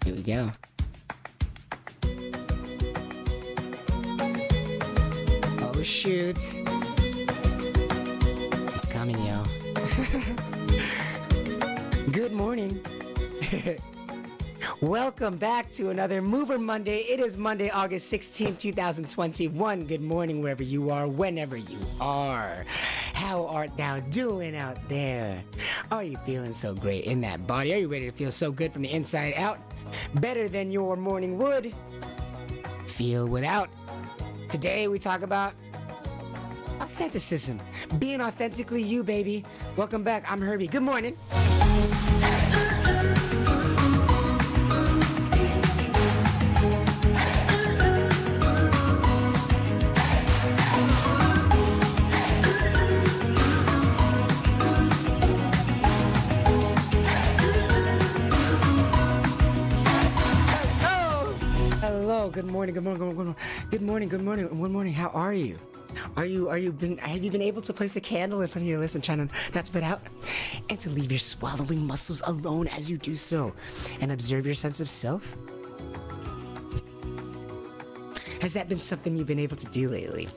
Here we go. Oh shoot. It's coming, yo. Good morning. Welcome back to another Mover Monday. It is Monday, August 16th, 2021. Good morning wherever you are, whenever you are. How art thou doing out there? Are you feeling so great in that body? Are you ready to feel so good from the inside out? Better than your morning would? Feel without. Today we talk about authenticism. Being authentically you, baby. Welcome back. I'm Herbie. Good morning. Good morning, good morning, good morning, good morning, good morning, good morning. How are you? Have you been able to place a candle in front of your lips and try to not spit out? And to leave your swallowing muscles alone as you do so and observe your sense of self? Has that been something you've been able to do lately?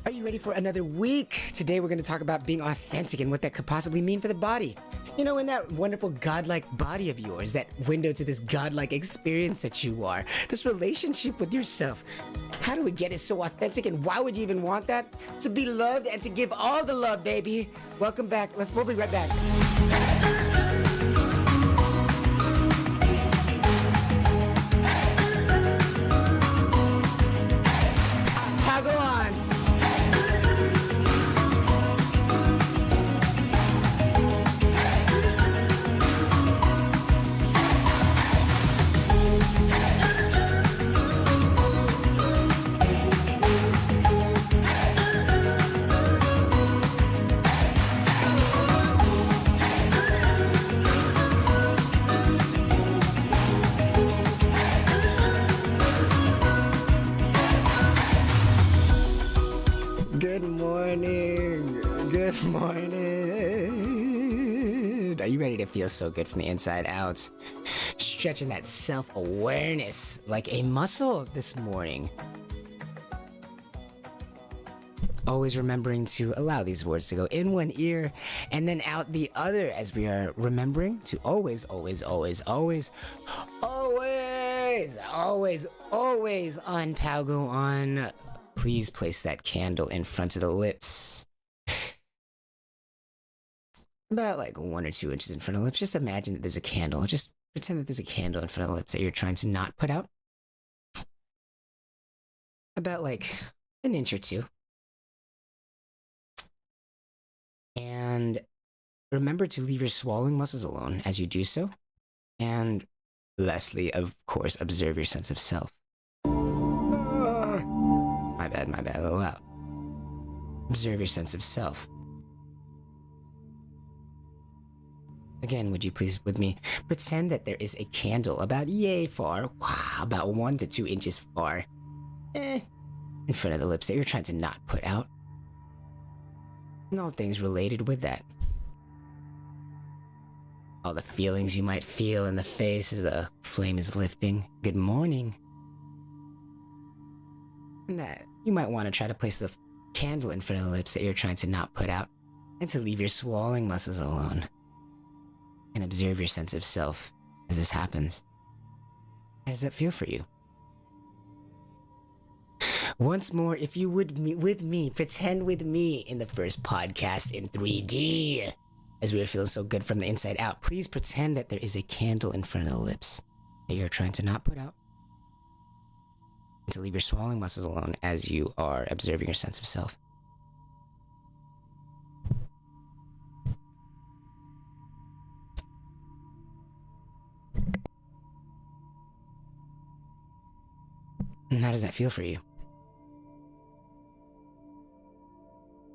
Are you ready for another week? Today we're going to talk about being authentic and what that could possibly mean for the body. You know, in that wonderful godlike body of yours, that window to this godlike experience that you are, this relationship with yourself. How do we get it so authentic, and why would you even want that? To be loved and to give all the love, baby. Welcome back. We'll be right back. Now go on. Good morning. Good morning. Are you ready to feel so good from the inside out? Stretching that self-awareness like a muscle this morning. Always remembering to allow these words to go in one ear and then out the other, as we are remembering to always, always, always, always, always, always, always on Palgo on. Please place that candle in front of the lips. About like 1 or 2 inches in front of the lips. Just imagine that there's a candle. Just pretend that there's a candle in front of the lips that you're trying to not put out. About like an inch or two. And remember to leave your swallowing muscles alone as you do so. And lastly, of course, observe your sense of self. My bad, a little loud. Observe your sense of self. Again, would you please with me pretend that there is a candle about yay far, about 1 to 2 inches far, in front of the lips that you're trying to not put out. And all things related with that. All the feelings you might feel in the face as the flame is lifting. Good morning. And that you might want to try to place the candle in front of the lips that you're trying to not put out, and to leave your swallowing muscles alone. And observe your sense of self as this happens. How does that feel for you? Once more, if you would with me, pretend with me in the first podcast in 3D. As we are feeling so good from the inside out, please pretend that there is a candle in front of the lips that you're trying to not put out. And to leave your swallowing muscles alone as you are observing your sense of self. And how does that feel for you?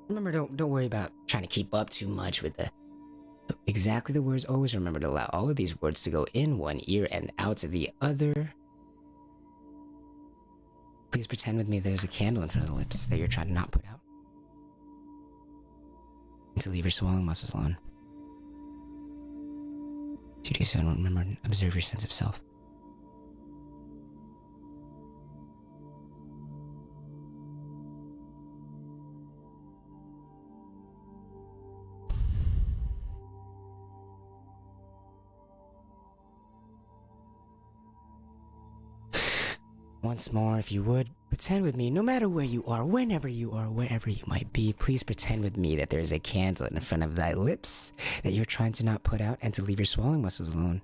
Remember, don't worry about trying to keep up too much with exactly the words. Always remember to allow all of these words to go in one ear and out to the other. Please pretend with me there's a candle in front of the lips that you're trying to not put out. And to leave your swallowing muscles alone. 2 days ago, remember, observe your sense of self. Once more, if you would, pretend with me, no matter where you are, whenever you are, wherever you might be, please pretend with me that there is a candle in front of thy lips that you're trying to not put out and to leave your swallowing muscles alone.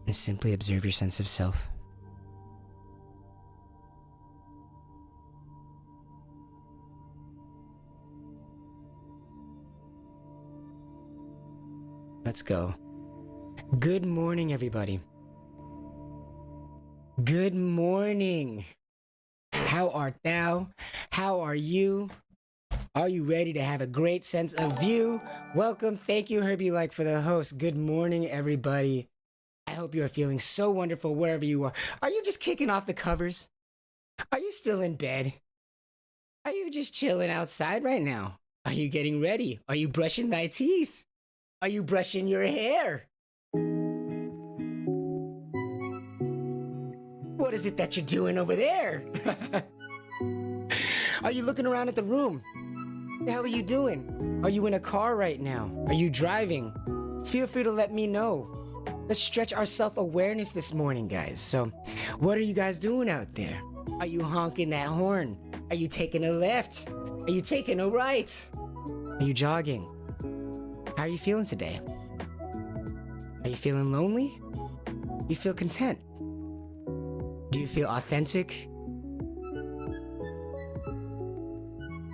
And simply observe your sense of self. Let's go. Good morning, everybody. Good morning. How art thou? How are you? Are you ready to have a great sense of view? Welcome. Thank you, Herbie Like, for the host. Good morning, everybody. I hope you are feeling so wonderful wherever you are. Are you just kicking off the covers? Are you still in bed? Are you just chilling outside right now? Are you getting ready? Are you brushing thy teeth? Are you brushing your hair? What is it that you're doing over there? Are you looking around at the room? What the hell are you doing? Are you in a car right now? Are you driving? Feel free to let me know. Let's stretch our self-awareness this morning, guys. So, what are you guys doing out there? Are you honking that horn? Are you taking a left? Are you taking a right? Are you jogging? How are you feeling today? Are you feeling lonely? Do you feel content? Do you feel authentic?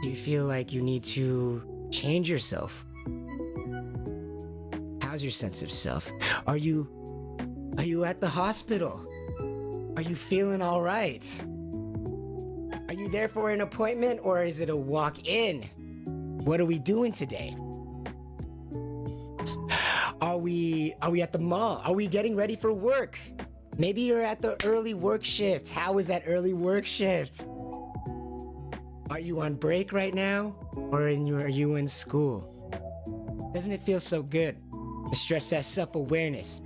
Do you feel like you need to change yourself? How's your sense of self? Are you at the hospital? Are you feeling all right? Are you there for an appointment or is it a walk-in? What are we doing today? Are we at the mall? Are we getting ready for work? Maybe you're at the early work shift. How is that early work shift? Are you on break right now? Or are you in school? Doesn't it feel so good to stress that self-awareness?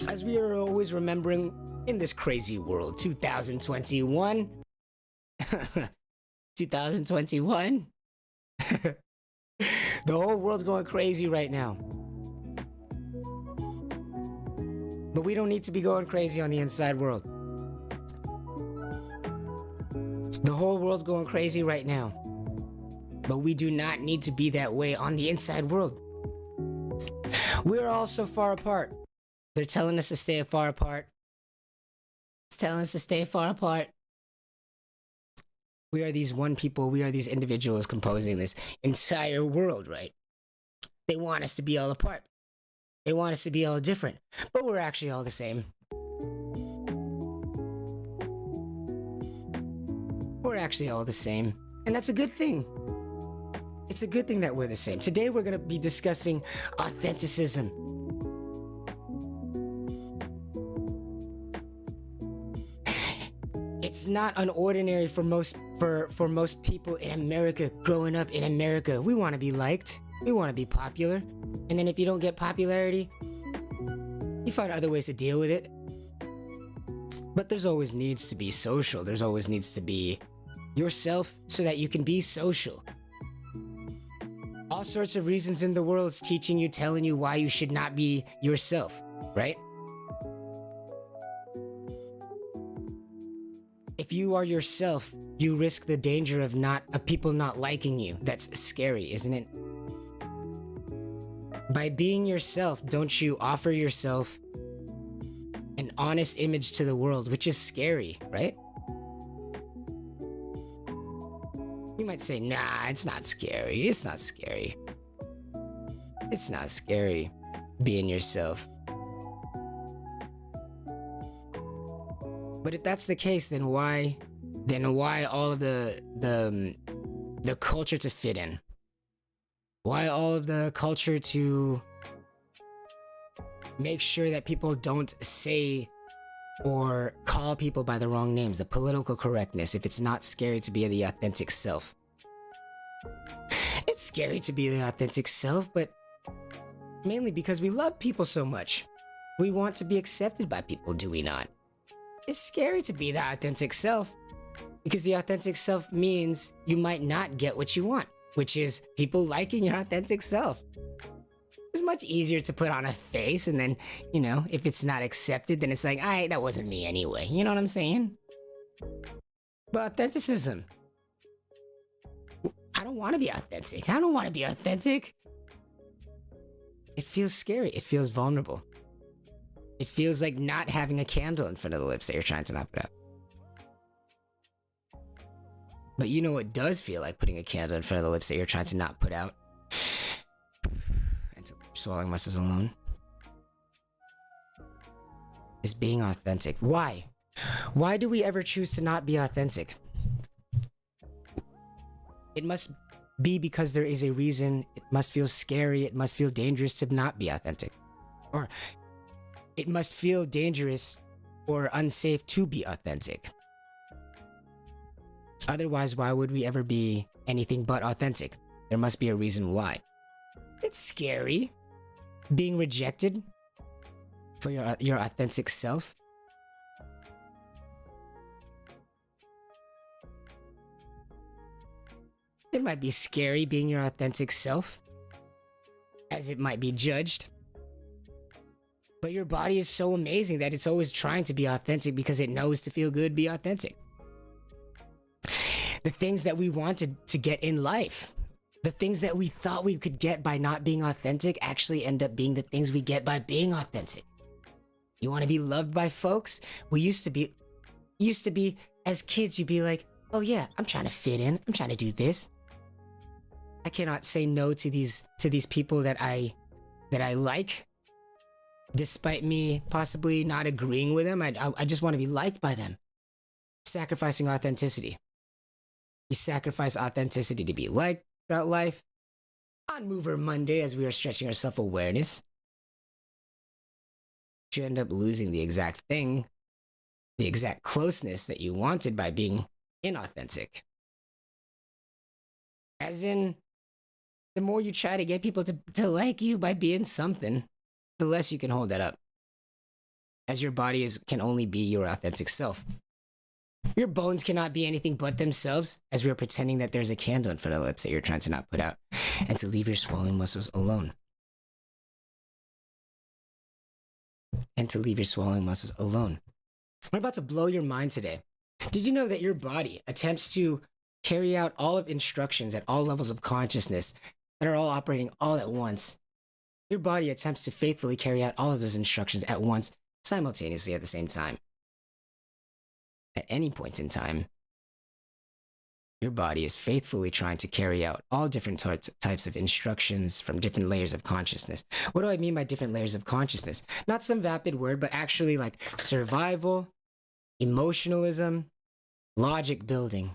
As we are always remembering in this crazy world, 2021. 2021? The whole world's going crazy right now. But we don't need to be going crazy on the inside world. The whole world's going crazy right now. But we do not need to be that way on the inside world. We're all so far apart. They're telling us to stay far apart. It's telling us to stay far apart. We are these one people, we are these individuals composing this entire world, right? They want us to be all apart. They want us to be all different, but we're actually all the same. We're actually all the same, and that's a good thing. It's a good thing that we're the same. Today we're going to be discussing authenticism. It's not unordinary for most people in America, growing up in America. We want to be liked. We want to be popular. And then if you don't get popularity, you find other ways to deal with it. But there's always needs to be social. There's always needs to be yourself so that you can be social. All sorts of reasons in the world is teaching you, telling you why you should not be yourself, right? If you are yourself, you risk the danger of people not liking you. That's scary, isn't it? By being yourself, don't you offer yourself an honest image to the world, which is scary, right? You might say, nah, it's not scary. It's not scary. It's not scary being yourself. But if that's the case, then why all of the culture to fit in? Why all of the culture to Make sure that people don't say or call people by the wrong names, the political correctness, if it's not scary to be the authentic self. It's scary to be the authentic self, but mainly because we love people so much. We want to be accepted by people, do we not? It's scary to be the authentic self because the authentic self means you might not get what you want, which is people liking your authentic self. It's much easier to put on a face and then, if it's not accepted, then it's like, alright, that wasn't me anyway. You know what I'm saying? But authenticism. I don't want to be authentic. I don't want to be authentic. It feels scary. It feels vulnerable. It feels like not having a candle in front of the lips that you're trying to not put out. But you know what does feel like putting a candle in front of the lips that you're trying to not put out? And to swallowing muscles alone. Is being authentic. Why? Why do we ever choose to not be authentic? It must be because there is a reason. It must feel scary. It must feel dangerous to not be authentic. Or it must feel dangerous or unsafe to be authentic. Otherwise, why would we ever be anything but authentic? There must be a reason why. It's scary being rejected for your authentic self. It might be scary being your authentic self, as it might be judged. But your body is so amazing that it's always trying to be authentic because it knows to feel good, be authentic. The things that we wanted to get in life, the things that we thought we could get by not being authentic actually end up being the things we get by being authentic. You want to be loved by folks? We used to be as kids, you'd be like, oh yeah, I'm trying to fit in. I'm trying to do this. I cannot say no to these people that I like. Despite me possibly not agreeing with them, I just want to be liked by them. Sacrificing authenticity. You sacrifice authenticity to be liked throughout life. On Mover Monday, as we are stretching our self-awareness, you end up losing the exact thing, the exact closeness that you wanted by being inauthentic. As in, the more you try to get people to like you by being something, the less you can hold that up. As your body can only be your authentic self. Your bones cannot be anything but themselves, as we are pretending that there's a candle in front of the lips that you're trying to not put out, and to leave your swallowing muscles alone. And to leave your swallowing muscles alone. I'm about to blow your mind today. Did you know that your body attempts to carry out all of instructions at all levels of consciousness that are all operating all at once? Your body attempts to faithfully carry out all of those instructions at once, simultaneously at the same time. At any point in time, your body is faithfully trying to carry out all different types of instructions from different layers of consciousness. What do I mean by different layers of consciousness? Not some vapid word, but actually like survival, emotionalism, logic building.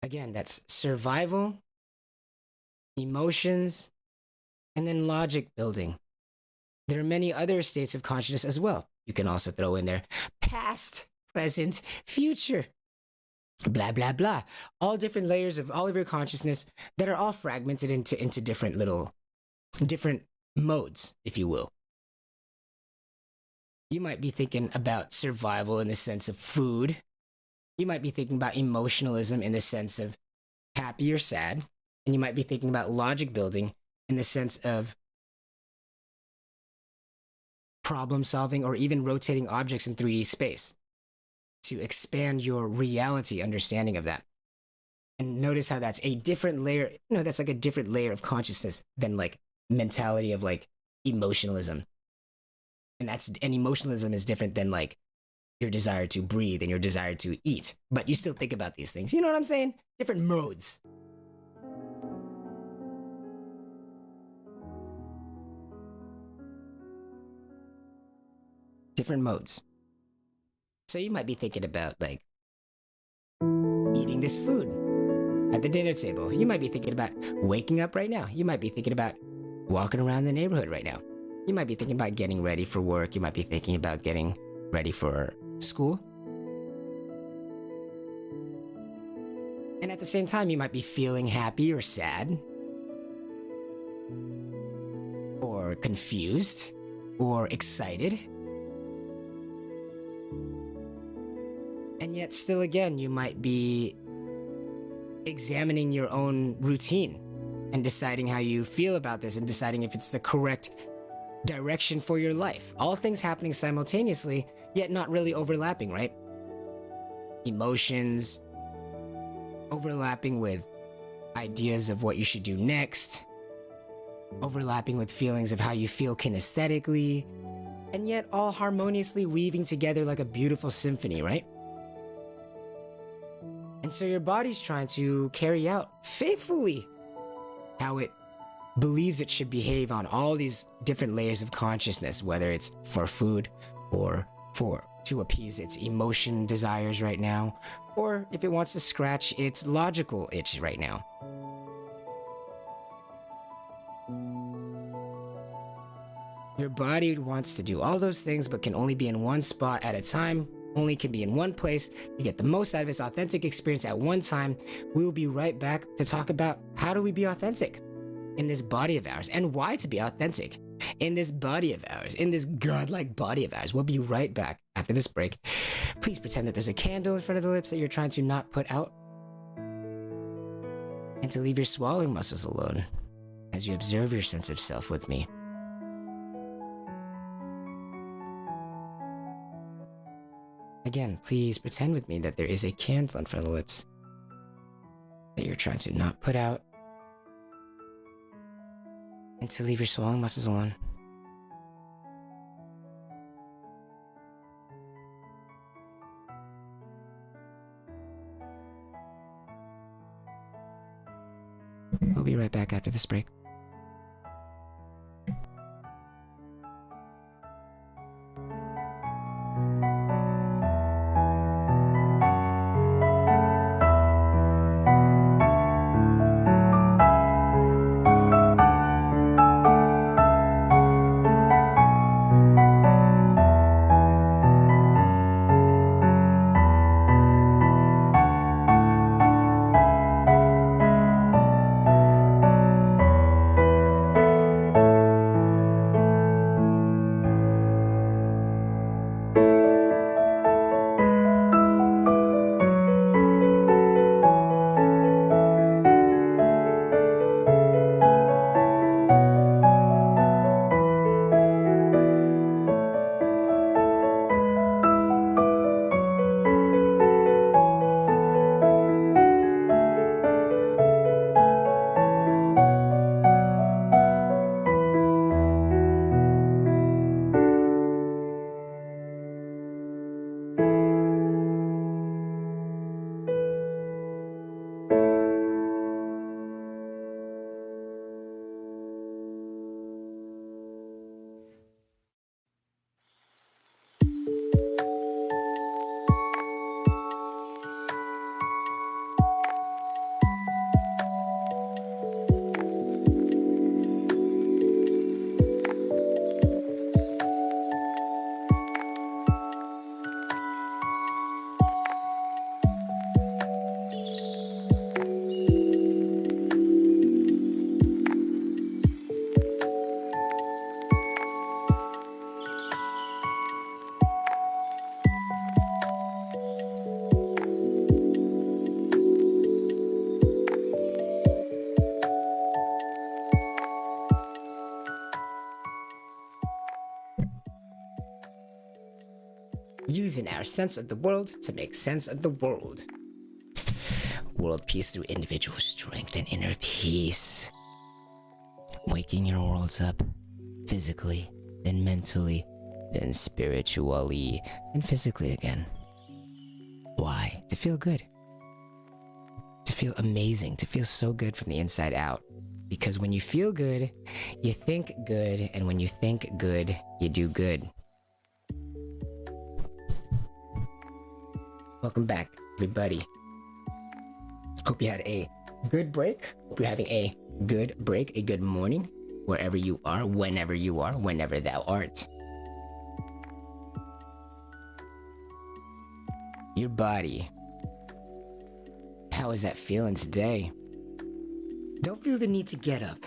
Again, that's survival, emotions, and then logic building. There are many other states of consciousness as well. You can also throw in there past, present, future, blah, blah, blah. All different layers of all of your consciousness that are all fragmented into different modes, if you will. You might be thinking about survival in the sense of food. You might be thinking about emotionalism in the sense of happy or sad. And you might be thinking about logic building in the sense of problem solving or even rotating objects in 3D space to expand your reality understanding of that. And notice how that's a different layer, that's like a different layer of consciousness than like mentality of like emotionalism. And emotionalism is different than like your desire to breathe and your desire to eat. But you still think about these things. You know what I'm saying? Different modes. Different modes. So you might be thinking about like eating this food at the dinner table. You might be thinking about waking up right now. You might be thinking about walking around the neighborhood right now. You might be thinking about getting ready for work. You might be thinking about getting ready for school. And at the same time, you might be feeling happy or sad, or confused, or excited. And yet, still again, you might be examining your own routine and deciding how you feel about this and deciding if it's the correct direction for your life. All things happening simultaneously, yet not really overlapping, right? Emotions overlapping with ideas of what you should do next, overlapping with feelings of how you feel kinesthetically, and yet all harmoniously weaving together like a beautiful symphony, right? And so your body's trying to carry out faithfully how it believes it should behave on all these different layers of consciousness, whether it's for food or to appease its emotion desires right now, or if it wants to scratch its logical itch right now. Your body wants to do all those things but can only be in one spot at a time, only can be in one place to get the most out of its authentic experience at one time. We will be right back to talk about how do we be authentic in this body of ours and why to be authentic in this body of ours, in this godlike body of ours. We'll be right back after this break. Please pretend that there's a candle in front of the lips that you're trying to not put out, and to leave your swallowing muscles alone as you observe your sense of self with me. Again, please pretend with me that there is a candle in front of the lips that you're trying to not put out, and to leave your swallowing muscles alone. We'll be right back after this break. Using our sense of the world to make sense of the world. World peace through individual strength and inner peace. Waking your worlds up physically, then mentally, then spiritually, and physically again. Why? To feel good. To feel amazing, to feel so good from the inside out. Because when you feel good, you think good, and when you think good, you do good. Welcome back, everybody. Hope you had a good break. Hope you're having a good break, a good morning, wherever you are, whenever thou art. Your body. How is that feeling today? Don't feel the need to get up.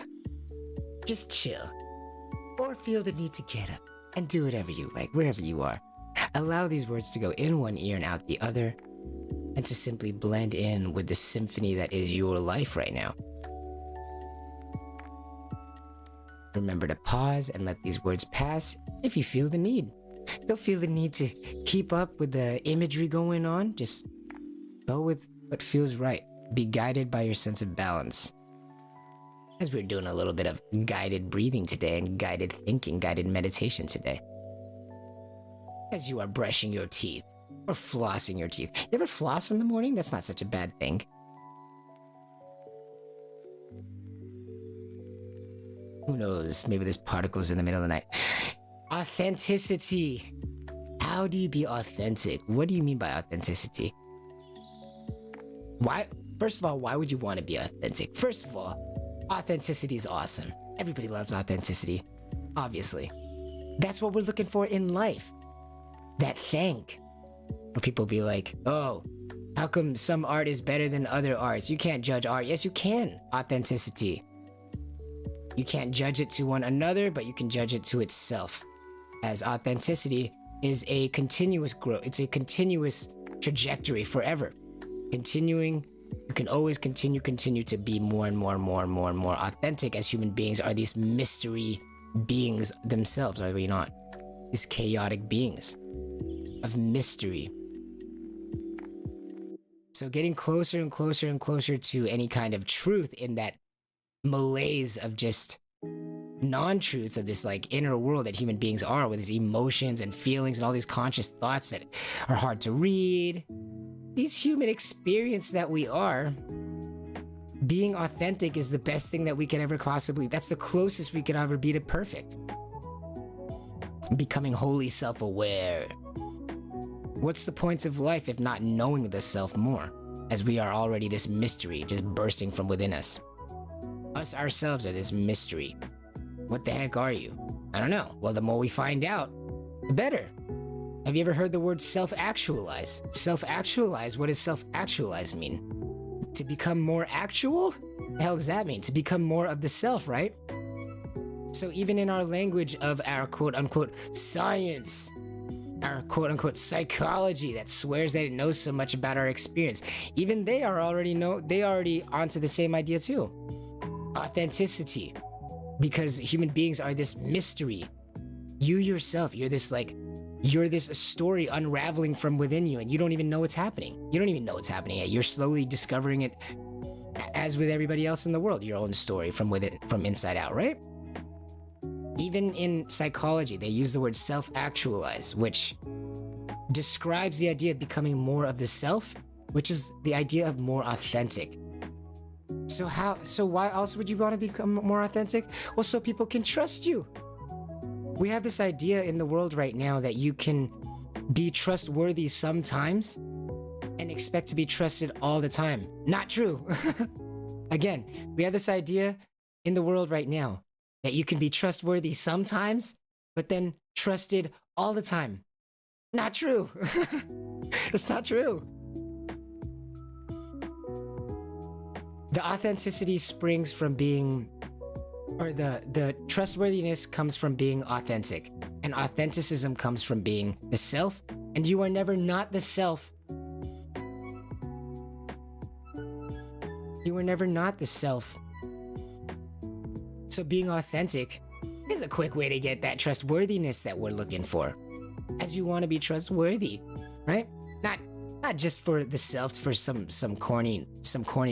Just chill. Or feel the need to get up and do whatever you like, wherever you are. Allow these words to go in one ear and out the other, and to simply blend in with the symphony that is your life right now. Remember to pause and let these words pass if you feel the need. Don't feel the need to keep up with the imagery going on. Just go with what feels right. Be guided by your sense of balance. As we're doing a little bit of guided breathing today and guided thinking, guided meditation today. As you are brushing your teeth or flossing your teeth. You ever floss in the morning? That's not such a bad thing. Who knows? Maybe there's particles in the middle of the night. Authenticity. How do you be authentic? What do you mean by authenticity? Why? First of all, why would you want to be authentic? First of all, authenticity is awesome. Everybody loves authenticity, obviously. That's what we're looking for in life. That thing. Where people be like, oh, how come some art is better than other arts? You can't judge art. Yes, you can. Authenticity. You can't judge it to one another, but you can judge it to itself. As authenticity is a continuous growth. It's a continuous trajectory forever. Continuing, you can always continue to be more and more authentic, as human beings are these mystery beings themselves, are we not? These chaotic beings of mystery. So getting closer and closer to any kind of truth in that malaise of just non-truths of this like inner world that human beings are, with these emotions and feelings and all these conscious thoughts that are hard to read. These human experience that we are, being authentic is the best thing that we can ever possibly, that's the closest we could ever be to perfect. Becoming wholly self-aware. What's the point of life if not knowing the self more, as we are already this mystery just bursting from within us? Us ourselves are this mystery. What the heck are you? I don't know. Well, the more we find out, the better. Have you ever heard the word self-actualize? Self-actualize, what does self-actualize mean? To become more actual? The hell does that mean? To become more of the self, right? So even in our language of our quote-unquote science, our quote-unquote psychology that swears that it knows so much about our experience, even they already onto the same idea too. Authenticity. Because human beings are this mystery. You yourself, you're this story unraveling from within you, and you don't even know what's happening. You don't even know what's happening yet. You're slowly discovering it, as with everybody else in the world, your own story from inside out, right? Even in psychology, they use the word self-actualize, which describes the idea of becoming more of the self, which is the idea of more authentic. So why else would you want to become more authentic? Well, so people can trust you. We have this idea in the world right now that you can be trustworthy sometimes and expect to be trusted all the time. Not true. Again, we have this idea in the world right now that you can be trustworthy sometimes, but then trusted all the time. Not true. It's not true. The authenticity springs from being, or the trustworthiness comes from being authentic, and authenticism comes from being the self, and you are never not the self. You are never not the self. So being authentic is a quick way to get that trustworthiness that we're looking for, as you want to be trustworthy, right? Not just for the self, for some corny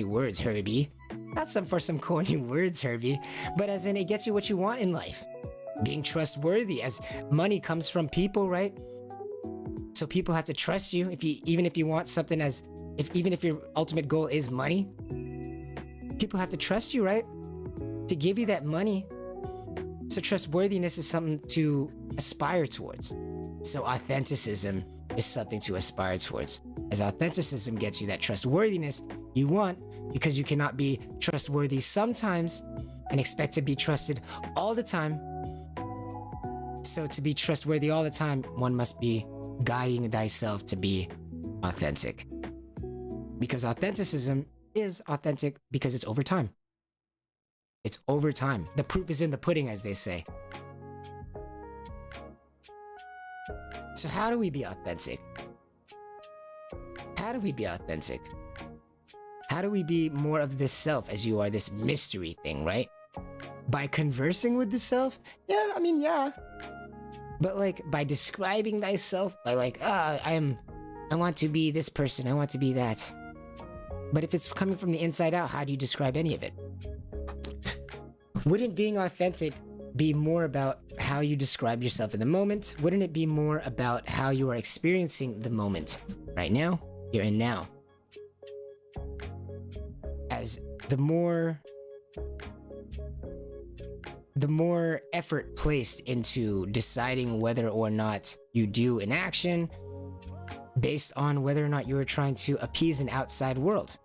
words, Herbie. Not for some corny words, Herbie, but as in it gets you what you want in life. Being trustworthy, as money comes from people, right? So people have to trust you. Even if you want something, even if your ultimate goal is money, people have to trust you, right? To give you that money. So trustworthiness is something to aspire towards. So authenticism is something to aspire towards. As authenticism gets you that trustworthiness you want, because you cannot be trustworthy sometimes, and expect to be trusted all the time. So to be trustworthy all the time, one must be guiding thyself to be authentic. Because authenticism is authentic because it's over time. It's over time. The proof is in the pudding, as they say. So how do we be authentic? How do we be authentic? How do we be more of this self as you are, this mystery thing, right? By conversing with the self? Yeah, I mean, yeah. But like by describing thyself, by like, I want to be this person, I want to be that. But if it's coming from the inside out, how do you describe any of it? Wouldn't being authentic be more about how you describe yourself in the moment? Wouldn't it be more about how you are experiencing the moment right now, here and now? As the more effort placed into deciding whether or not you do an action based on whether or not you are trying to appease an outside world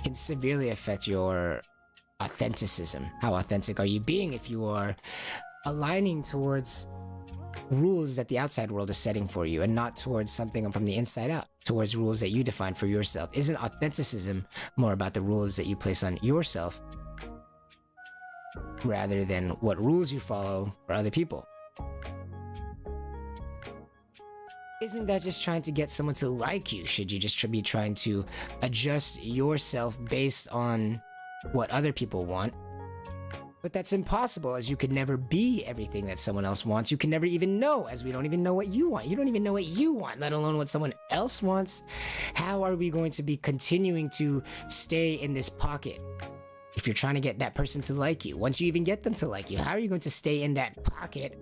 can severely affect your authenticism. How authentic are you being if you are aligning towards rules that the outside world is setting for you and not towards something from the inside out, towards rules that you define for yourself? Isn't authenticism more about the rules that you place on yourself rather than what rules you follow for other people? Isn't that just trying to get someone to like you? Should you just be trying to adjust yourself based on what other people want? But that's impossible, as you could never be everything that someone else wants. You can never even know, as we don't even know what you want. You don't even know what you want, let alone what someone else wants. How are we going to be continuing to stay in this pocket if you're trying to get that person to like you? Once you even get them to like you, how are you going to stay in that pocket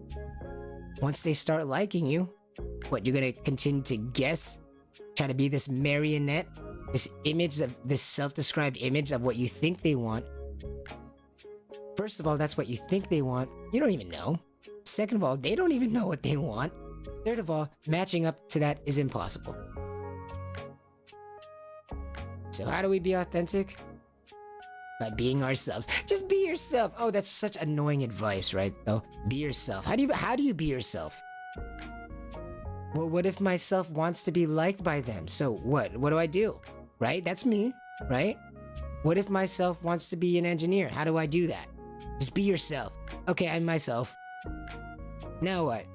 once they start liking you? What, you're going to continue to guess? Try to be this marionette? This image, of this self-described image of what you think they want? First of all, that's what you think they want. You don't even know. Second of all, they don't even know what they want. Third of all, matching up to that is impossible. So how do we be authentic? By being ourselves. Just be yourself. Oh, that's such annoying advice, right? Though, be yourself. How do you be yourself? Well, what if myself wants to be liked by them? So what? What do I do? Right? That's me, right? What if myself wants to be an engineer? How do I do that? Just be yourself. Okay, I'm myself. Now what?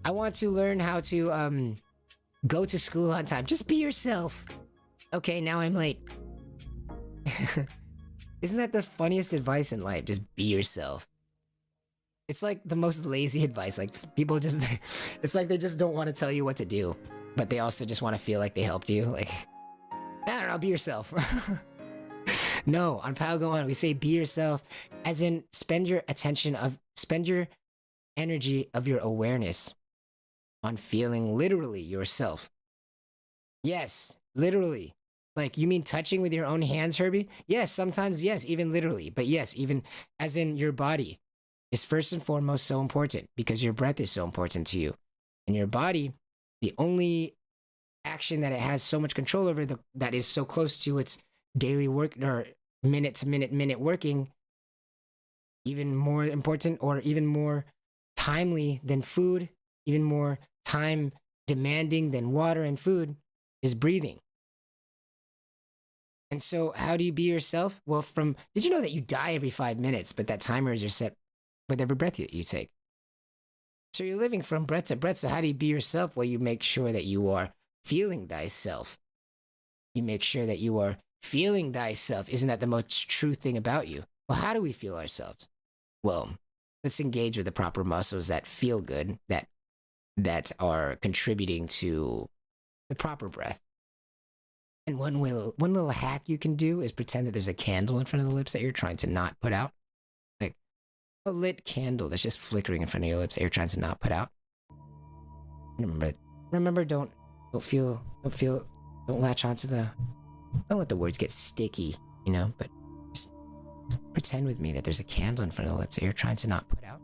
I want to learn how to go to school on time. Just be yourself. Okay, now I'm late. Isn't that the funniest advice in life? Just be yourself. It's like the most lazy advice. Like people just, it's like they just don't want to tell you what to do, but they also just want to feel like they helped you. Like, I don't know, be yourself. No, on Pal Go On, we say be yourself, as in spend your energy of your awareness on feeling literally yourself. Yes, literally. Like, you mean touching with your own hands, Herbie? Yes, sometimes, yes, even literally. But yes, even as in your body is first and foremost so important because your breath is so important to you. And your body, the only action that it has so much control over, that is so close to its daily work or minute to minute working, even more important or even more timely than food, even more time demanding than water and food, is breathing. And so how do you be yourself? Well, did you know that you die every 5 minutes, but that timers are set with every breath you take? So you're living from breath to breath. So how do you be yourself? Well, you make sure that you are feeling thyself. You make sure that you are feeling thyself. Isn't that the most true thing about you? Well, how do we feel ourselves? Well, let's engage with the proper muscles that feel good, that are contributing to the proper breath. And one little hack you can do is pretend that there's a candle in front of the lips that you're trying to not put out. Like a lit candle that's just flickering in front of your lips that you're trying to not put out. Remember, don't latch onto don't let the words get sticky, but just pretend with me that there's a candle in front of the lips that you're trying to not put out.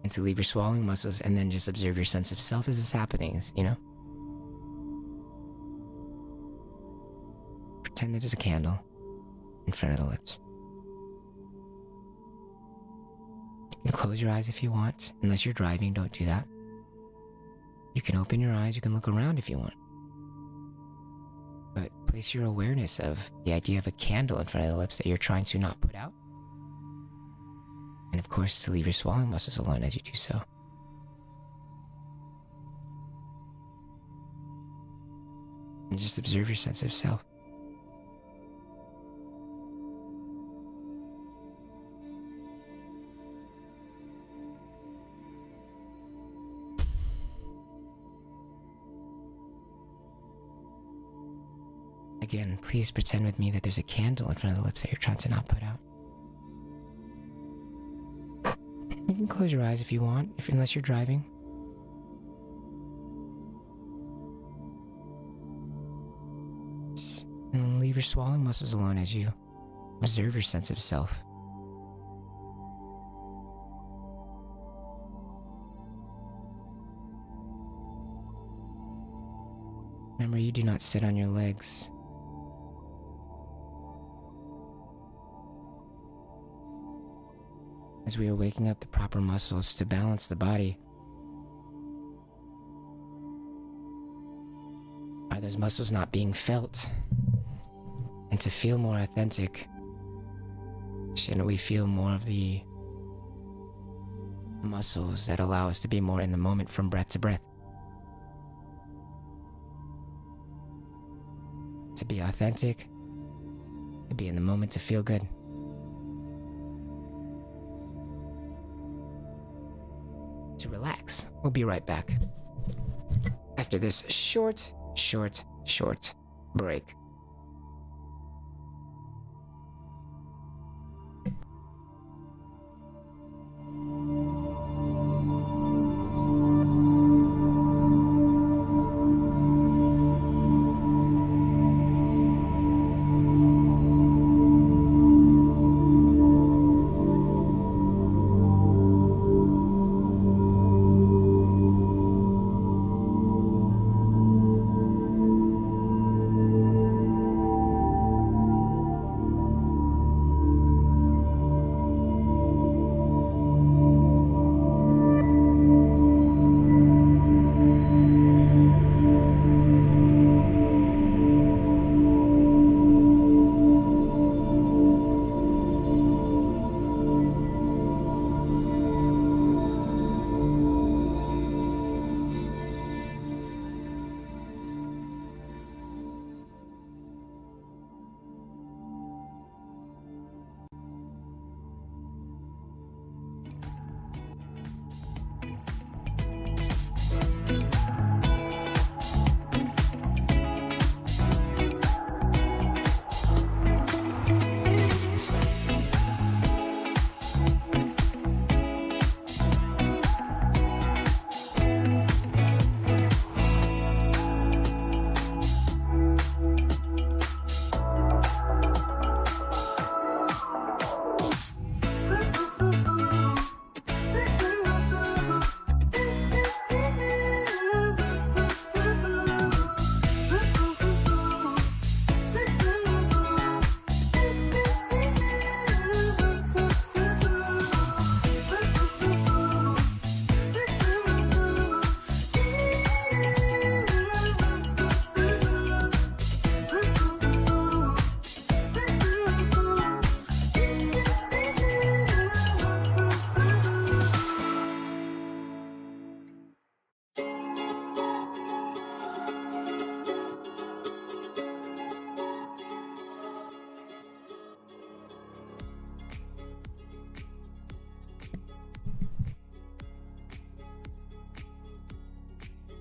And to leave your swallowing muscles, and then just observe your sense of self as it's happening, pretend that there's a candle in front of the lips. You can close your eyes if you want. Unless you're driving, don't do that. You can open your eyes, you can look around if you want. But place your awareness of the idea of a candle in front of the lips that you're trying to not put out. And of course, to leave your swallowing muscles alone as you do so. And just observe your sense of self. Again, please pretend with me that there's a candle in front of the lips that you're trying to not put out. You can close your eyes if you want, unless you're driving. And leave your swallowing muscles alone as you observe your sense of self. Remember, you do not sit on your legs. As we are waking up the proper muscles to balance the body, are those muscles not being felt? And to feel more authentic, shouldn't we feel more of the muscles that allow us to be more in the moment from breath to breath? To be authentic, to be in the moment, to feel good. To relax. We'll be right back after this short break.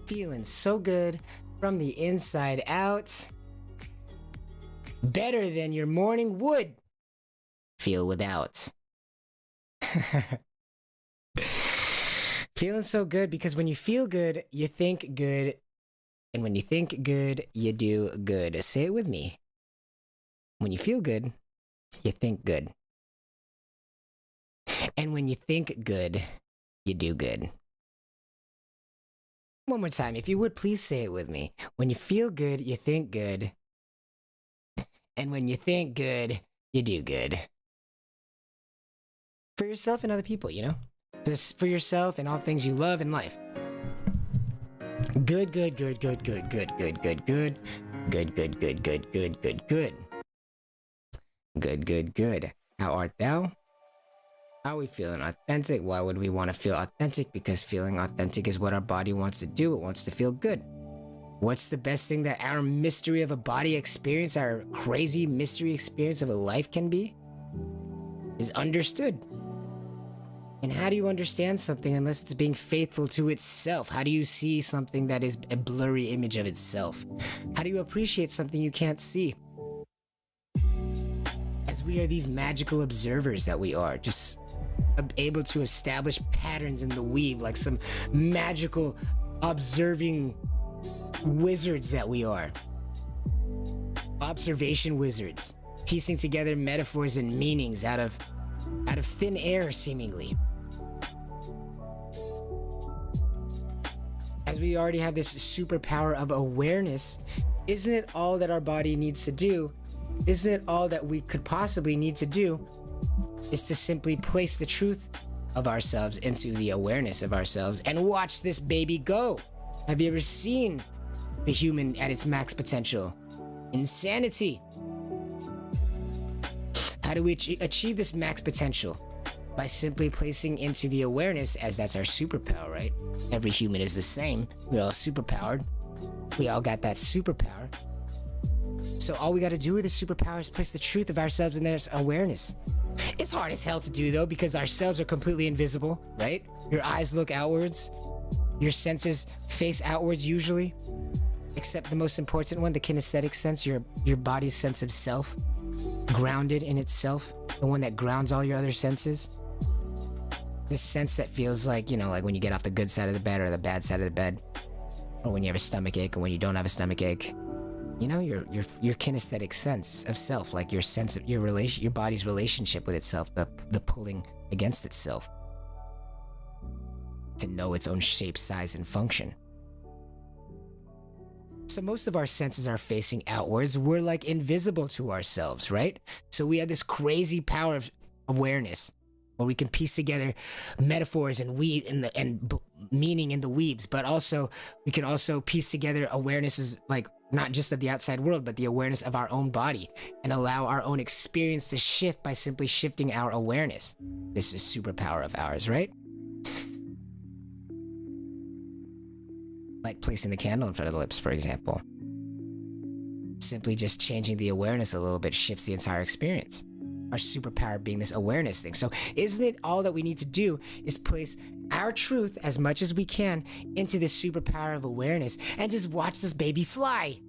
Feeling so good from the inside out. Better than your morning would feel without. Feeling so good because when you feel good, you think good. And when you think good, you do good. Say it with me. When you feel good, you think good. And when you think good, you do good. One more time, if you would, please say it with me. When you feel good, you think good. And when you think good, you do good. For yourself and other people, you know? This for yourself and all things you love in life. Good, good, good, good, good, good, good, good, good. Good, good, good, good, good, good, good. Good, good, good. How art thou? How are we feeling authentic? Why would we want to feel authentic? Because feeling authentic is what our body wants to do. It wants to feel good. What's the best thing that our mystery of a body experience, our crazy mystery experience of a life can be? Is understood. And how do you understand something unless it's being faithful to itself? How do you see something that is a blurry image of itself? How do you appreciate something you can't see? As we are these magical observers that we are, just able to establish patterns in the weave like some magical observing wizards that we are. Observation wizards, piecing together metaphors and meanings out of thin air, seemingly. As we already have this superpower of awareness, isn't it all that our body needs to do? Isn't it all that we could possibly need to do is to simply place the truth of ourselves into the awareness of ourselves and watch this baby go? Have you ever seen the human at its max potential? Insanity. How do we achieve this max potential? By simply placing into the awareness, as that's our superpower, right? Every human is the same. We're all superpowered. We all got that superpower. So all we got to do with the superpower is place the truth of ourselves in their awareness. It's hard as hell to do, though, because ourselves are completely invisible, right? Your eyes look outwards. Your senses face outwards usually. Except the most important one, the kinesthetic sense, your body's sense of self. Grounded in itself. The one that grounds all your other senses. This sense that feels like, you know, like when you get off the good side of the bed or the bad side of the bed. Or when you have a stomach ache or when you don't have a stomach ache. You know, your kinesthetic sense of self, like your sense of your body's relationship with itself, the pulling against itself to know its own shape, size, and function. So most of our senses are facing outwards. We're like invisible to ourselves, right? So we have this crazy power of awareness where we can piece together metaphors and meaning in the weaves, but also we can also piece together awarenesses like not just of the outside world, but the awareness of our own body and allow our own experience to shift by simply shifting our awareness. This is superpower of ours, right? Like placing the candle in front of the lips, for example. Simply just changing the awareness a little bit shifts the entire experience. Our superpower being this awareness thing. So isn't it all that we need to do is place our truth as much as we can into this superpower of awareness and just watch this baby fly?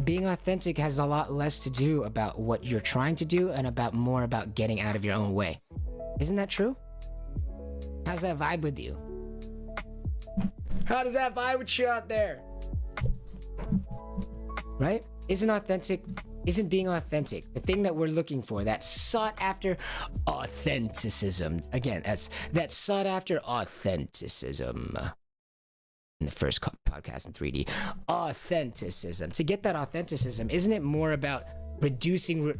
Being authentic has a lot less to do about what you're trying to do and more about getting out of your own way. Isn't that true? How's that vibe with you? How does that vibe with you out there? Right? Isn't being authentic the thing that we're looking for, that sought after authenticism? Again, that's sought after authenticism. In the first podcast in 3D, authenticism. To get that authenticism, isn't it more about reducing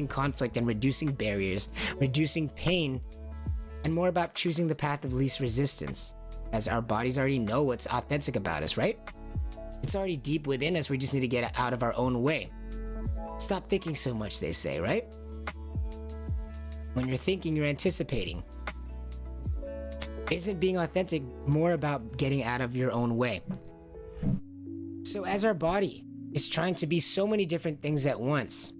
conflict and reducing barriers, reducing pain, and more about choosing the path of least resistance? As our bodies already know what's authentic about us, right? It's already deep within us. We just need to get out of our own way. Stop thinking so much, they say, right? When you're thinking, you're anticipating. Isn't being authentic more about getting out of your own way? So as our body is trying to be so many different things at once,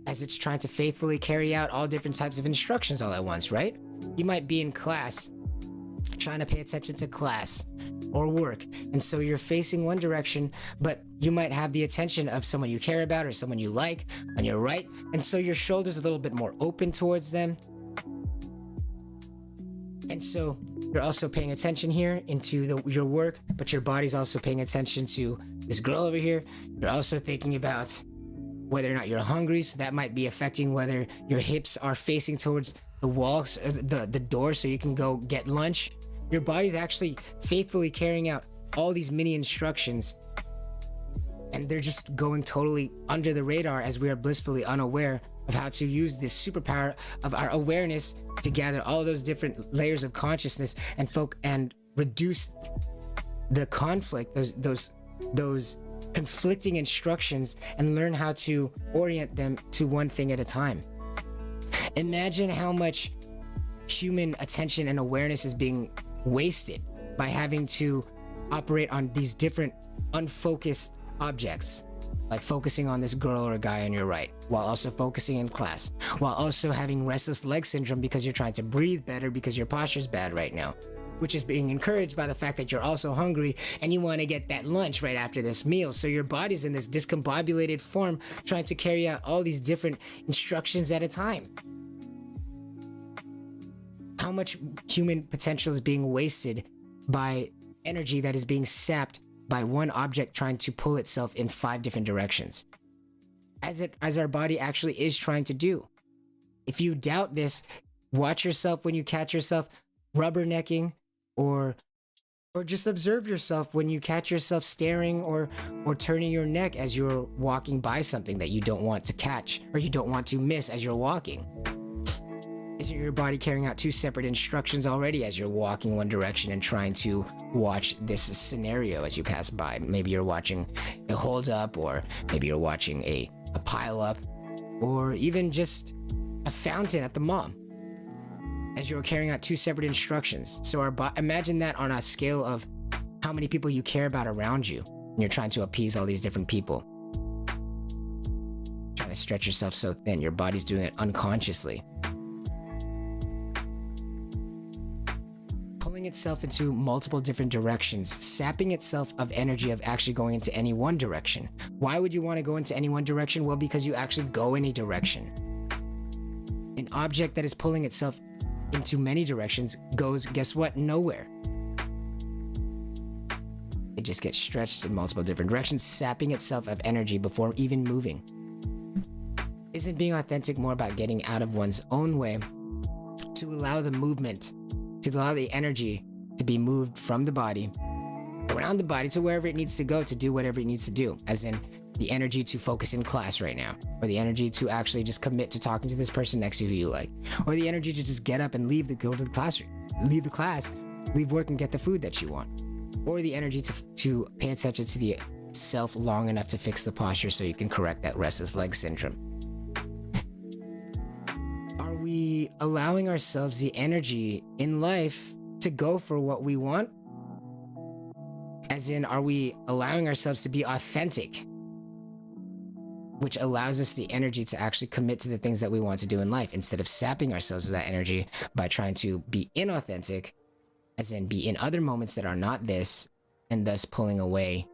as it's trying to faithfully carry out all different types of instructions all at once, right? You might be in class, trying to pay attention to class or work, and so you're facing one direction, but you might have the attention of someone you care about or someone you like on your right, and so your shoulders a little bit more open towards them, and so you're also paying attention here into your work, but your body's also paying attention to this girl over here. You're also thinking about whether or not you're hungry, so that might be affecting whether your hips are facing towards the walls, the door, so you can go get lunch. Your body's actually faithfully carrying out all these mini instructions And they're just going totally under the radar as we are blissfully unaware of how to use this superpower of our awareness to gather all those different layers of consciousness and reduce the conflict, those conflicting instructions, and learn how to orient them to one thing at a time. Imagine how much human attention and awareness is being wasted by having to operate on these different unfocused objects, like focusing on this girl or a guy on your right, while also focusing in class, while also having restless leg syndrome because you're trying to breathe better because your posture's bad right now, which is being encouraged by the fact that you're also hungry and you want to get that lunch right after this meal. So your body's in this discombobulated form trying to carry out all these different instructions at a time. How much human potential is being wasted by energy that is being sapped by one object trying to pull itself in 5 different directions, as our body actually is trying to do. If you doubt this, watch yourself when you catch yourself rubbernecking, or just observe yourself when you catch yourself staring or turning your neck as you're walking by something that you don't want to catch or you don't want to miss as you're walking. Isn't your body carrying out 2 separate instructions already as you're walking one direction and trying to watch this scenario as you pass by? Maybe you're watching a hold up, or maybe you're watching a pile up, or even just a fountain at the mall as you're carrying out 2 separate instructions. So imagine that on a scale of how many people you care about around you, and you're trying to appease all these different people. Trying to stretch yourself so thin, your body's doing it unconsciously. Pulling itself into multiple different directions, sapping itself of energy of actually going into any one direction. Why would you want to go into any one direction? Well, because you actually go in a direction. An object that is pulling itself into many directions goes, guess what? Nowhere. It just gets stretched in multiple different directions, sapping itself of energy before even moving. Isn't being authentic more about getting out of one's own way to allow the movement, to allow the energy to be moved from the body, around the body, to wherever it needs to go to do whatever it needs to do, as in the energy to focus in class right now, or the energy to actually just commit to talking to this person next to you who you like, or the energy to just get up and go to the classroom, leave work and get the food that you want, or the energy to pay attention to the self long enough to fix the posture so you can correct that restless leg syndrome. Are we allowing ourselves the energy in life to go for what we want? As in, are we allowing ourselves to be authentic, which allows us the energy to actually commit to the things that we want to do in life, instead of sapping ourselves of that energy by trying to be inauthentic, as in be in other moments that are not this, and thus pulling away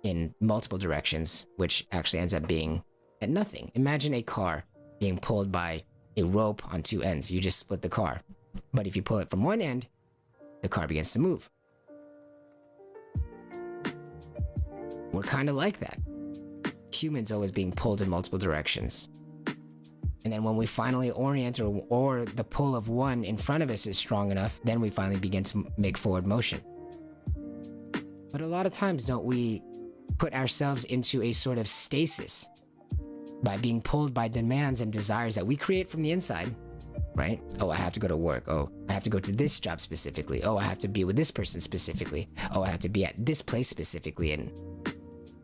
in multiple directions, which actually ends up being at nothing. Imagine a car being pulled by a rope on 2 ends. You just split the car. But if you pull it from one end, the car begins to move. We're kind of like that. Humans always being pulled in multiple directions. And then when we finally orient, or the pull of one in front of us is strong enough, then we finally begin to make forward motion. But a lot of times, don't we put ourselves into a sort of stasis by being pulled by demands and desires that we create from the inside, right? Oh, I have to go to work. Oh, I have to go to this job specifically. Oh, I have to be with this person specifically. Oh, I have to be at this place specifically. And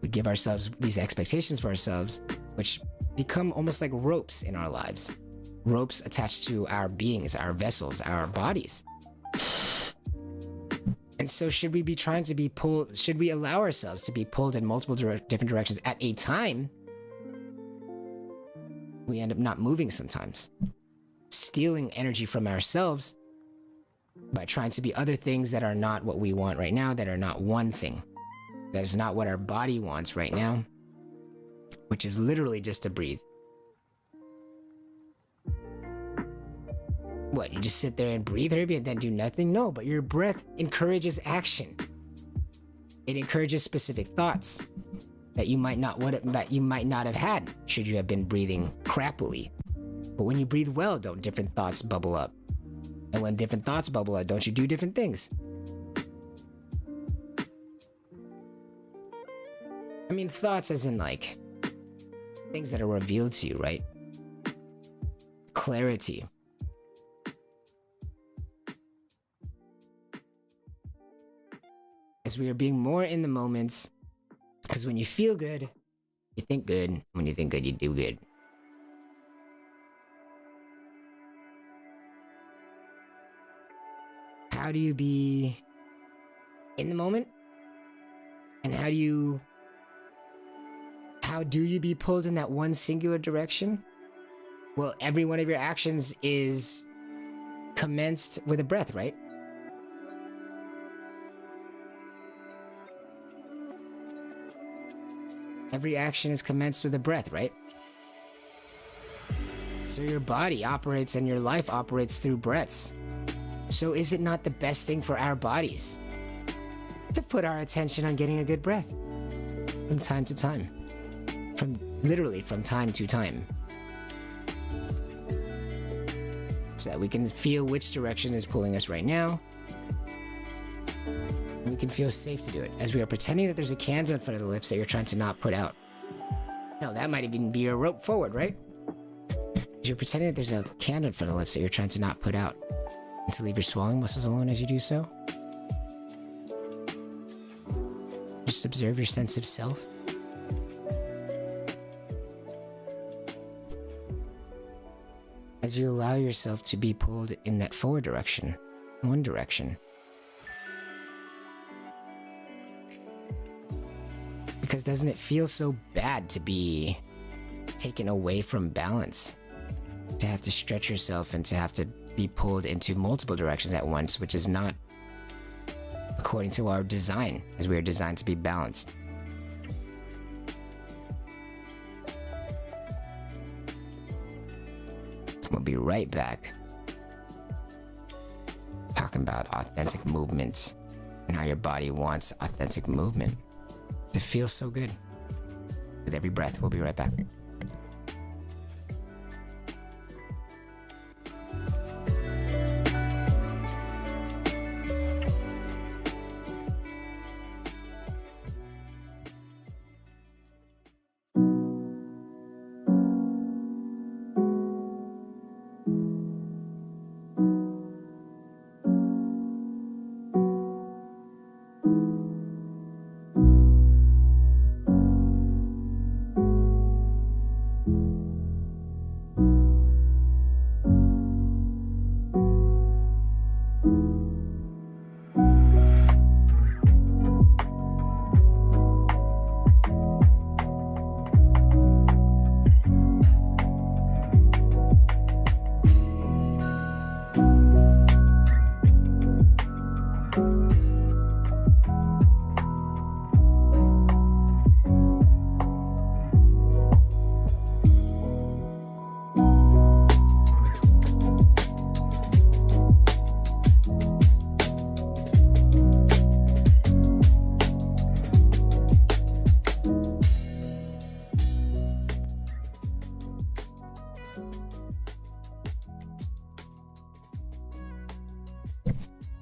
we give ourselves these expectations for ourselves, which become almost like ropes in our lives. Ropes attached to our beings, our vessels, our bodies. And so should we be trying to be pulled, should we allow ourselves to be pulled in multiple different directions at a time? We end up not moving sometimes. Stealing energy from ourselves by trying to be other things that are not what we want right now, that are not one thing. That is not what our body wants right now, which is literally just to breathe. What, you just sit there and breathe, Herbie, and then do nothing? No, but your breath encourages action. It encourages specific thoughts that you might not have had should you have been breathing crappily. But when you breathe well, don't different thoughts bubble up? And when different thoughts bubble up, don't you do different things? I mean, thoughts as in like things that are revealed to you, right? Clarity. As we are being more in the moment, because when you feel good, you think good. When you think good, you do good. How do you be in the moment? And how do you be pulled in that one singular direction? Well, every one of your actions is commenced with a breath, right? Every action is commenced with a breath, right? So your body operates and your life operates through breaths. So is it not the best thing for our bodies to put our attention on getting a good breath from time to time? Literally from time to time. So that we can feel which direction is pulling us right now. We can feel safe to do it, as we are pretending that there's a candle in front of the lips that you're trying to not put out. Hell, that might even be your rope forward, right? You're pretending that there's a candle in front of the lips that you're trying to not put out, and to leave your swallowing muscles alone as you do so. Just observe your sense of self. As you allow yourself to be pulled in that forward direction, one direction. Because doesn't it feel so bad to be taken away from balance? To have to stretch yourself and to have to be pulled into multiple directions at once, which is not according to our design, as we are designed to be balanced. We'll be right back, talking about authentic movements and how your body wants authentic movement. It feels so good with every breath. We'll be right back.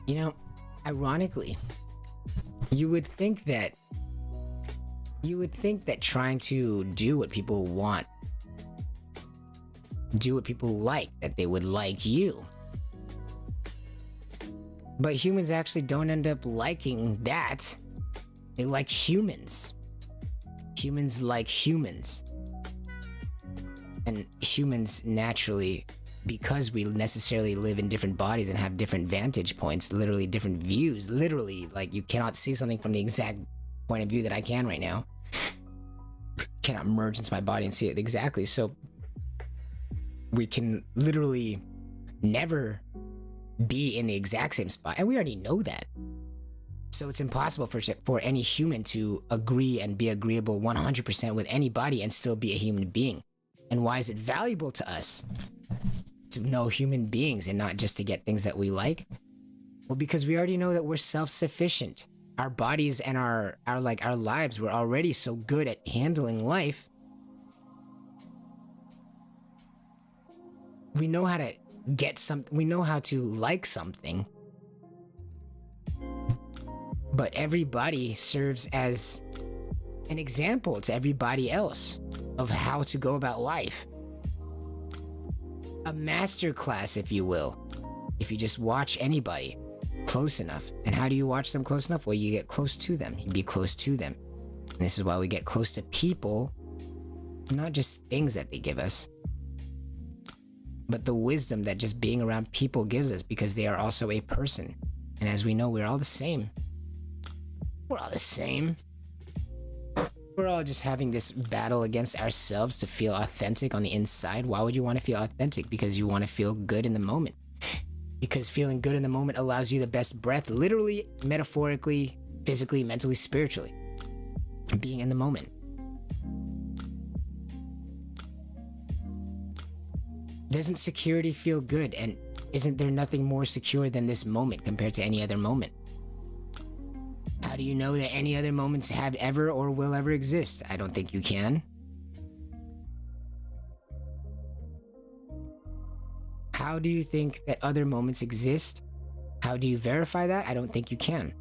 You know, ironically, you would think that trying to do what people want, do what people like, that they would like you. But humans actually don't end up liking that. They like humans. Humans like humans. And humans naturally, because we necessarily live in different bodies and have different vantage points, literally different views, literally, like you cannot see something from the exact point of view that I can right now. Cannot merge into my body and see it exactly. So we can literally never be in the exact same spot. And we already know that. So it's impossible for any human to agree and be agreeable 100% with anybody and still be a human being. And why is it valuable to us to know human beings and not just to get things that we like? Well, because we already know that we're self-sufficient. Our bodies and our lives were already so good at handling life. We know how to we know how to like something. But everybody serves as an example to everybody else of how to go about life. A master class, if you will, if you just watch anybody close enough. And how do you watch them close enough? Well, you get close to them. You be close to them. And this is why we get close to people, not just things that they give us, but the wisdom that just being around people gives us, because they are also a person. And as we know, we're all the same. We're all the same. We're all just having this battle against ourselves to feel authentic on the inside. Why would you want to feel authentic? Because you want to feel good in the moment. Because feeling good in the moment allows you the best breath, literally, metaphorically, physically, mentally, spiritually. Being in the moment. Doesn't security feel good? And isn't there nothing more secure than this moment compared to any other moment? How do you know that any other moments have ever or will ever exist? I don't think you can. How do you think that other moments exist? How do you verify that? I don't think you can.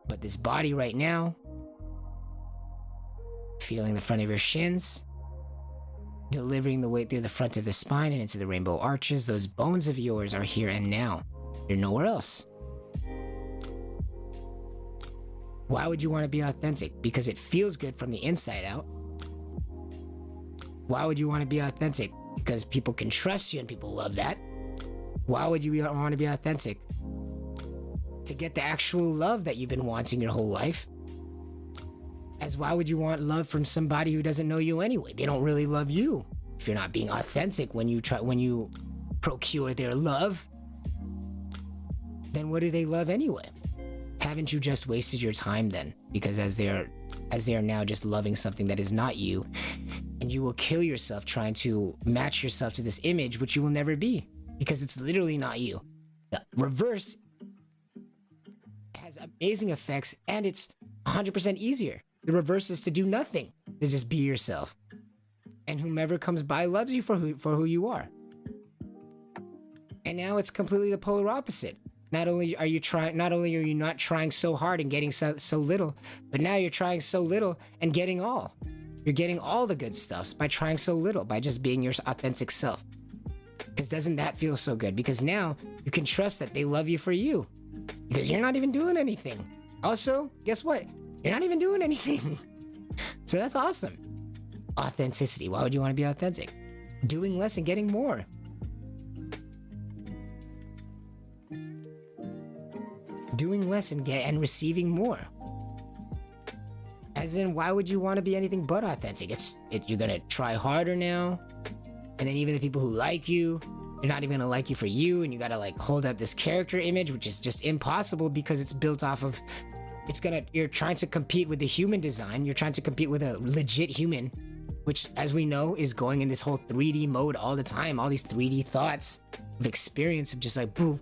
But this body right now, feeling the front of your shins, delivering the weight through the front of the spine and into the rainbow arches, those bones of yours are here and now. You're nowhere else. Why would you want to be authentic? Because it feels good from the inside out. Why would you want to be authentic? Because people can trust you and people love that. Why would you want to be authentic? To get the actual love that you've been wanting your whole life. As why would you want love from somebody who doesn't know you anyway? They don't really love you. If you're not being authentic when you procure their love, then what do they love anyway? Haven't you just wasted your time then? Because as they are now just loving something that is not you, and you will kill yourself trying to match yourself to this image, which you will never be, because it's literally not you. The reverse has amazing effects, and it's 100% easier. The reverse is to do nothing, to just be yourself. And whomever comes by loves you for who you are. And now it's completely the polar opposite. Not only are you not trying so hard and getting so little, but now you're trying so little and getting all. You're getting all the good stuff by trying so little, by just being your authentic self. Because doesn't that feel so good? Because now you can trust that they love you for you. Because you're not even doing anything. Also, guess what? You're not even doing anything. So that's awesome. Authenticity. Why would you want to be authentic? Doing less and getting more. Doing less and receiving more. As in, why would you want to be anything but authentic? You're gonna try harder now, and then even the people who like you, they're not even gonna like you for you, and you gotta like hold up this character image, which is just impossible because it's built off of. You're trying to compete with the human design. You're trying to compete with a legit human, which, as we know, is going in this whole 3D mode all the time. All these 3D thoughts of experience of just like boom,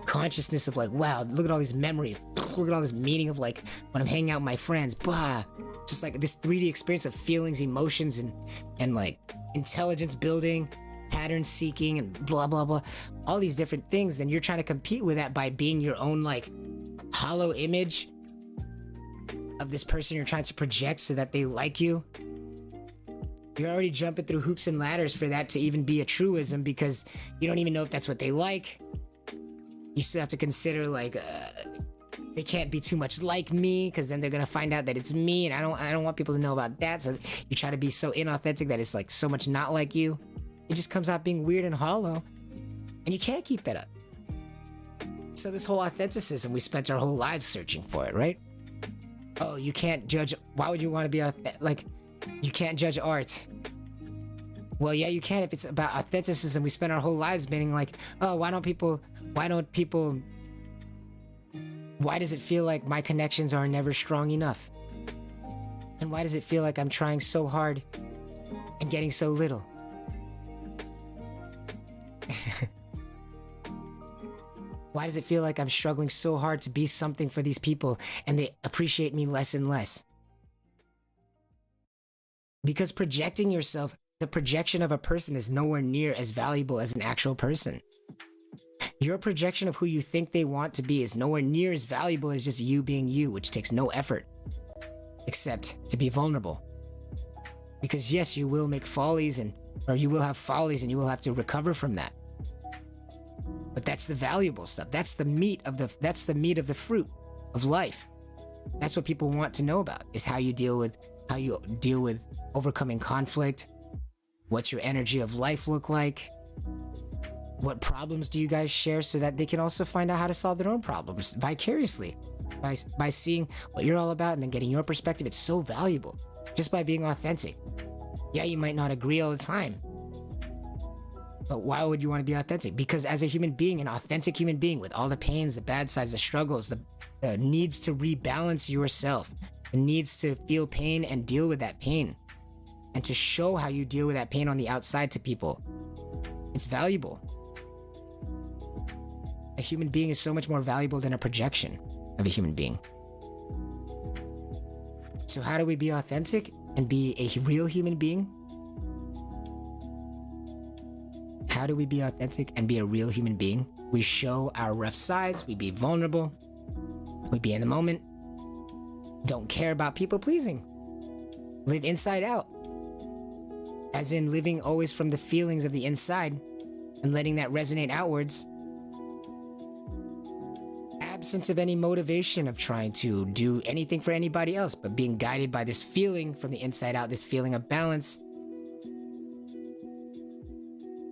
consciousness of like, wow, look at all these memories, look at all this meaning of like when I'm hanging out with my friends, bah, just like this 3D experience of feelings, emotions, and like intelligence building, pattern seeking, and blah blah blah, all these different things. Then you're trying to compete with that by being your own like hollow image of this person you're trying to project so that they like you. You're already jumping through hoops and ladders for that to even be a truism, because you don't even know if that's what they like. You still have to consider like they can't be too much like me, because then they're gonna find out that it's me, and I don't want people to know about that. So you try to be so inauthentic that it's like so much not like you. It just comes out being weird and hollow, and you can't keep that up. So this whole authenticism, we spent our whole lives searching for it, right? Oh, you can't judge. Why would you want to be like? You can't judge art. Well, yeah, you can if it's about authenticism. We spend our whole lives being like, oh, why does it feel like my connections are never strong enough? And why does it feel like I'm trying so hard and getting so little? Why does it feel like I'm struggling so hard to be something for these people and they appreciate me less and less? Because projecting yourself, the projection of a person is nowhere near as valuable as an actual person. Your projection of who you think they want to be is nowhere near as valuable as just you being you, which takes no effort except to be vulnerable. Because yes, you will make follies or you will have follies and you will have to recover from that. But that's the valuable stuff. That's the meat of the fruit of life. That's what people want to know about, is how you deal with overcoming conflict. What's your energy of life look like? What problems do you guys share, so that they can also find out how to solve their own problems vicariously by seeing what you're all about and then getting your perspective. It's so valuable just by being authentic. Yeah, you might not agree all the time, but why would you want to be authentic? Because as a human being, an authentic human being, with all the pains, the bad sides, the struggles, the needs to rebalance yourself, the needs to feel pain and deal with that pain, and to show how you deal with that pain on the outside to people, it's valuable. A human being is so much more valuable than a projection of a human being. So how do we be authentic and be a real human being? How do we be authentic and be a real human being? We show our rough sides, we be vulnerable, we be in the moment, don't care about people pleasing, live inside out. As in living always from the feelings of the inside and letting that resonate outwards, absence of any motivation of trying to do anything for anybody else, but being guided by this feeling from the inside out, this feeling of balance,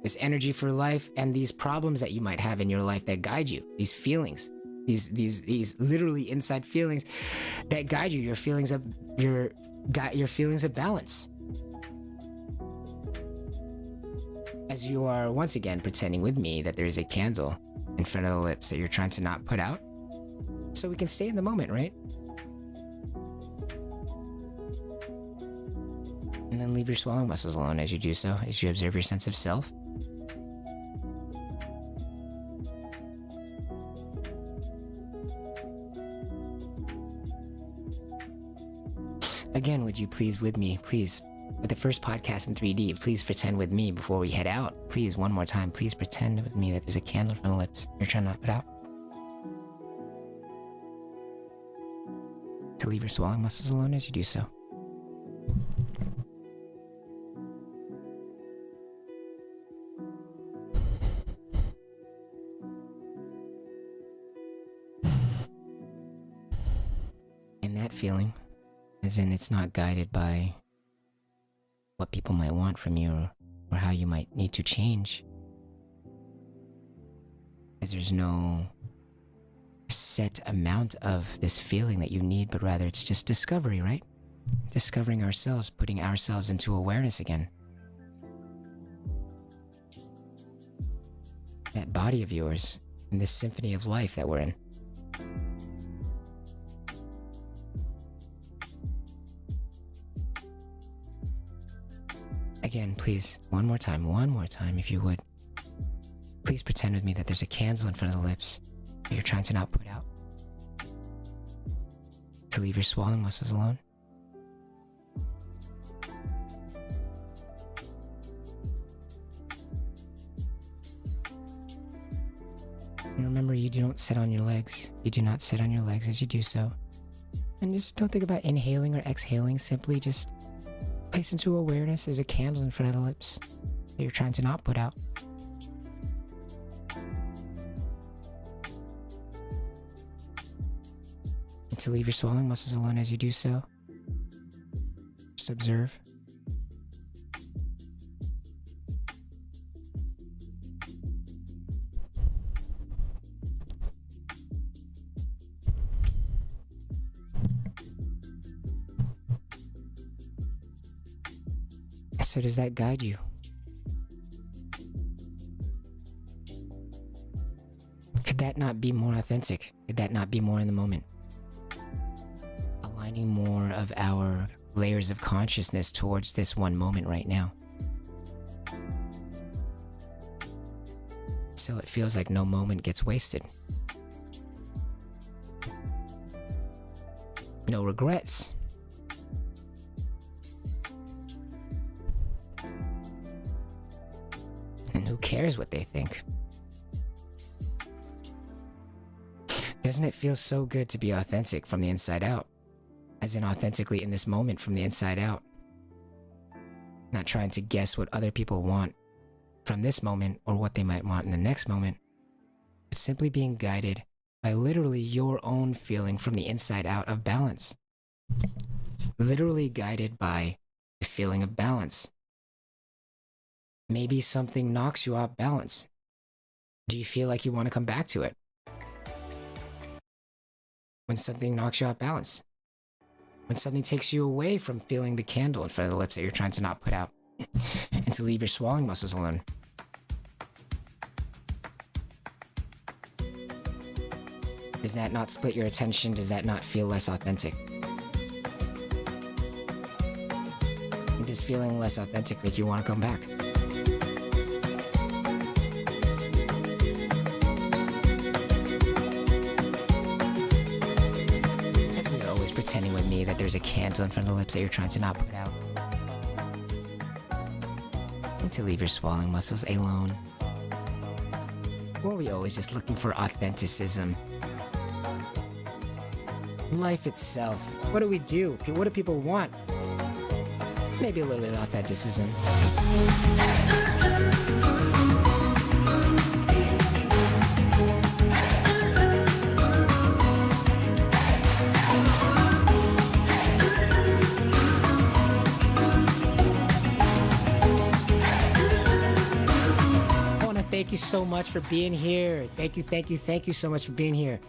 this energy for life, and these problems that you might have in your life that guide you, these feelings, these literally inside feelings that guide you, your feelings of balance. As you are once again pretending with me that there is a candle in front of the lips that you're trying to not put out, so we can stay in the moment, right? And then leave your swallowing muscles alone as you do so, as you observe your sense of self. Again, would you please with me, please, with the first podcast in 3D, please pretend with me before we head out. Please, one more time, please pretend with me that there's a candle from the lips you're trying to put out. To leave your swallowing muscles alone as you do so. And that feeling, as in it's not guided by what people might want from you or how you might need to change, as there's no set amount of this feeling that you need, but rather it's just discovery, right? Discovering ourselves, putting ourselves into awareness again. That body of yours in this symphony of life that we're in. Again, please, one more time, if you would. Please pretend with me that there's a candle in front of the lips that you're trying to not put out. To leave your swallowing muscles alone. And remember, you don't sit on your legs. You do not sit on your legs as you do so. And just don't think about inhaling or exhaling. Simply just place into awareness there's a candle in front of the lips that you're trying to not put out. And to leave your swallowing muscles alone as you do so. Just observe. So does that guide you? Could that not be more authentic? Could that not be more in the moment? Aligning more of our layers of consciousness towards this one moment right now. So it feels like no moment gets wasted. No regrets. And who cares what they think? Doesn't it feel so good to be authentic from the inside out? As in authentically in this moment from the inside out. Not trying to guess what other people want from this moment or what they might want in the next moment, but simply being guided by literally your own feeling from the inside out of balance. Literally guided by the feeling of balance. Maybe something knocks you off balance. Do you feel like you want to come back to it? When something knocks you off balance. When something takes you away from feeling the candle in front of the lips that you're trying to not put out. And to leave your swallowing muscles alone. Does that not split your attention? Does that not feel less authentic? Does feeling less authentic make you want to come back? As we're always pretending with me that there's a candle in front of the lips that you're trying to not put out. And to leave your swallowing muscles alone. Or are we always just looking for authenticism? Life itself. What do we do? What do people want? Maybe a little bit of authenticism. I want to thank you so much for being here. Thank you so much for being here.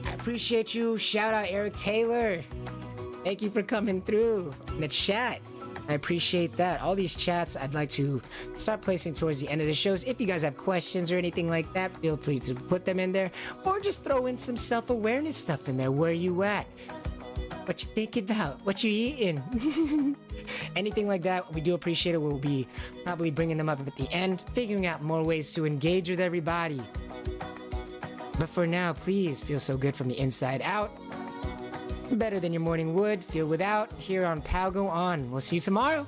I appreciate you. Shout out Eric Taylor. Thank you for coming through in the chat. I appreciate that. All these chats I'd like to start placing towards the end of the shows. If you guys have questions or anything like that, feel free to put them in there. Or just throw in some self-awareness stuff in there. Where you at? What you thinking about? What you eating? Anything like that, we do appreciate it. We'll be probably bringing them up at the end, figuring out more ways to engage with everybody. But for now, please feel so good from the inside out. Better than your morning would. Feel without. Here on Pal Go On. We'll see you tomorrow.